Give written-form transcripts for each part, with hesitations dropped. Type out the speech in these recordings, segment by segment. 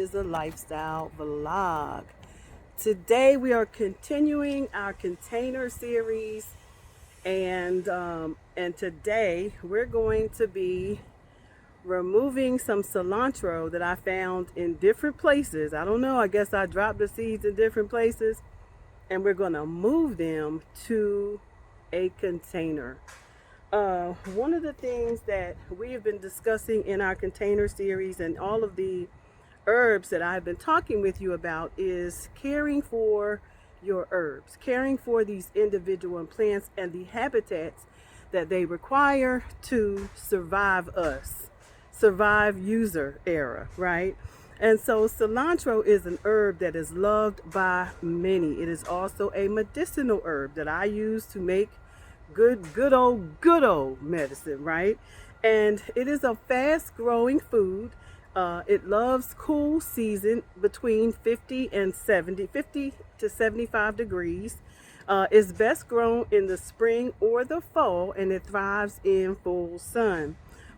is a lifestyle vlog. Today we are continuing our container series, and today we're going to be removing some cilantro that I found in different places. I don't know, I guess I dropped the seeds in different places, and we're going to move them to a container. One of the things that we have been discussing in our container series and all of the herbs that I've been talking with you about is caring for your herbs, caring for these individual plants and the habitats that they require to survive user era, right? And so cilantro is an herb that is loved by many. It is also a medicinal herb that I use to make good old medicine, right? And it is a fast growing food. It loves cool season between 50 to 75 degrees. It's best grown in the spring or the fall, and it thrives in full sun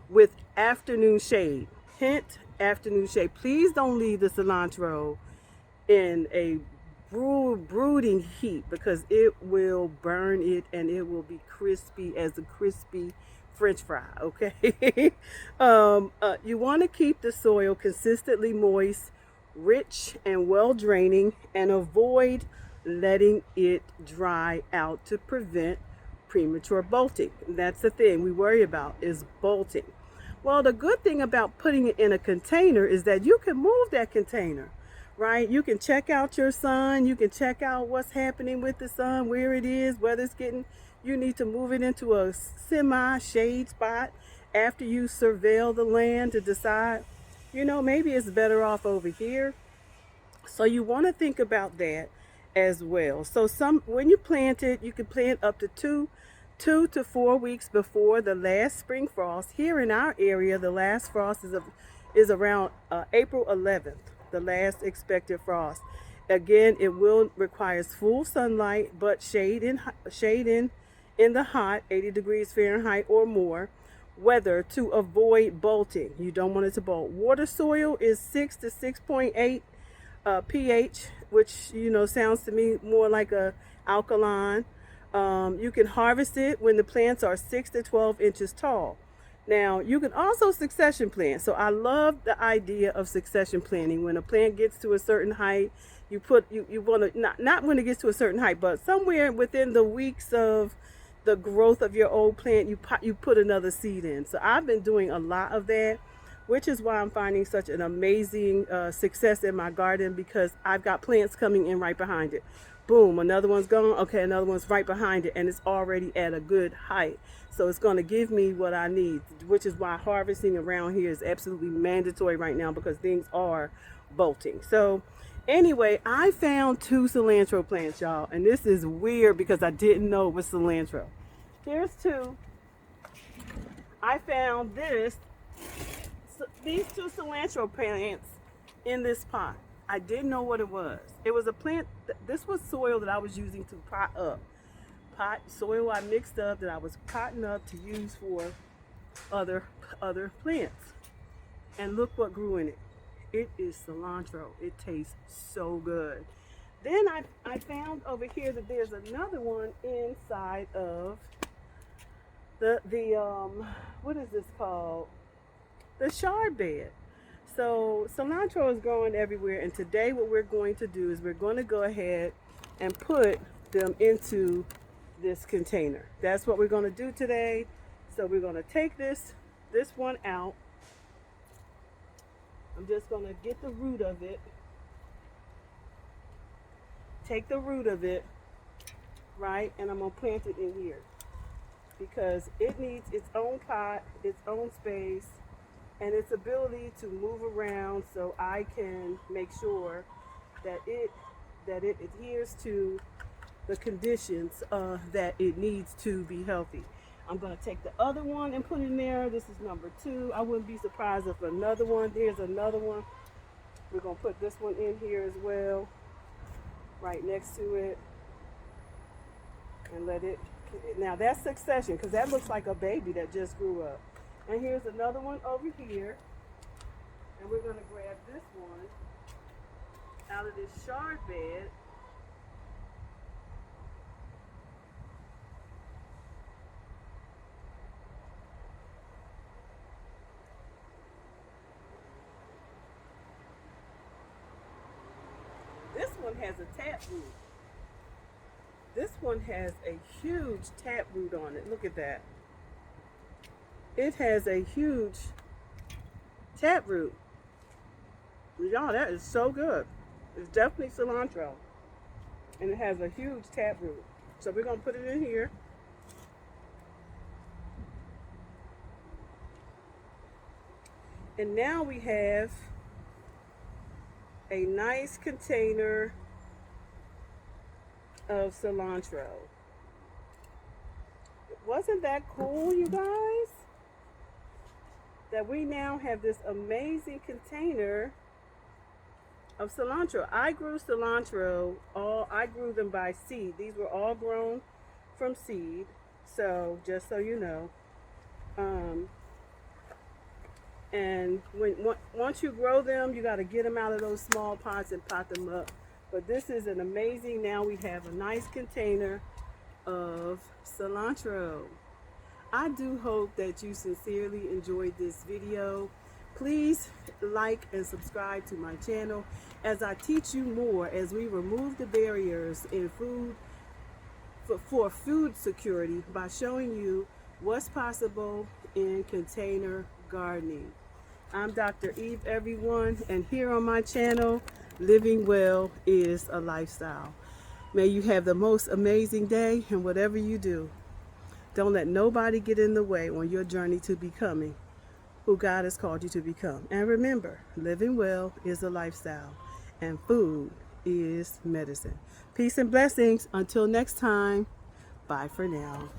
with afternoon shade. Hint, afternoon shade. Please don't leave the cilantro in a brooding heat, because it will burn it and it will be crispy as a crispy French fry. Okay. You want to keep the soil consistently moist, rich, and well draining, and avoid letting it dry out to prevent premature bolting. That's the thing we worry about, is bolting. Well, the good thing about putting it in a container is that you can move that container, right? You can check out your sun. You can check out what's happening with the sun, where it is, whether it's getting, you need to move it into a semi-shade spot after you surveil the land to decide, maybe it's better off over here. So you want to think about that as well. So when you plant it, you can plant up to two to 4 weeks before the last spring frost. Here in our area, the last frost is around April 11th, the last expected frost. Again, it will requires full sunlight, but shade in the hot 80 degrees Fahrenheit or more weather to avoid bolting. You don't want it to bolt. Water soil is 6 to 6.8 pH, which sounds to me more like a alkaline. You can harvest it when the plants are 6 to 12 inches tall. Now, you can also succession plant. So I love the idea of succession planting. When a plant gets to a certain height, you want to, not when it gets to a certain height, but somewhere within the weeks of the growth of your old plant, you put another seed in. So I've been doing a lot of that, which is why I'm finding such an amazing success in my garden, because I've got plants coming in right behind it. Boom, another one's gone. Okay, another one's right behind it, and it's already at a good height. So it's going to give me what I need, which is why harvesting around here is absolutely mandatory right now, because things are bolting. So anyway, I found 2 cilantro plants, y'all, and this is weird because I didn't know it was cilantro. Here's 2. I found these 2 cilantro plants in this pot. I didn't know what it was. It was a plant. This was soil that I was using to soil I mixed up that I was potting up to use for other plants. And look what grew in it. It is cilantro. It tastes so good. Then I found over here that there's another one inside of the what is this called? The chard bed. So cilantro is growing everywhere, and today what we're going to do is we're going to go ahead and put them into this container. That's what we're going to do today. So we're going to take this one out. I'm just going to get the root of it. Take the root of it, right? And I'm going to plant it in here, because it needs its own pot, its own space, and its ability to move around, so I can make sure that it adheres to the conditions that it needs to be healthy. I'm going to take the other one and put it in there. This is number 2. I wouldn't be surprised if another one, there's another one. We're going to put this one in here as well, right next to it, and let it, now that's succession, because that looks like a baby that just grew up. And here's another one over here. And we're going to grab this one out of this chard bed. This one has a taproot. This one has a huge taproot on it. Look at that. It has a huge taproot. Y'all, that is so good. It's definitely cilantro. And it has a huge taproot. So we're going to put it in here. And now we have a nice container of cilantro. Wasn't that cool, you guys? That we now have this amazing container of cilantro. I grew cilantro, I grew them by seed. These were all grown from seed. So just so you know. And once you grow them, you got to get them out of those small pots and pot them up. But this is an amazing, now we have a nice container of cilantro. I do hope that you sincerely enjoyed this video. Please like and subscribe to my channel as I teach you more, as we remove the barriers in food for food security by showing you what's possible in container gardening. I'm Dr. Eve, everyone, and here on my channel, Living Well is a Lifestyle. May you have the most amazing day, and whatever you do, don't let nobody get in the way on your journey to becoming who God has called you to become. And remember, living well is a lifestyle, and food is medicine. Peace and blessings. Until next time, bye for now.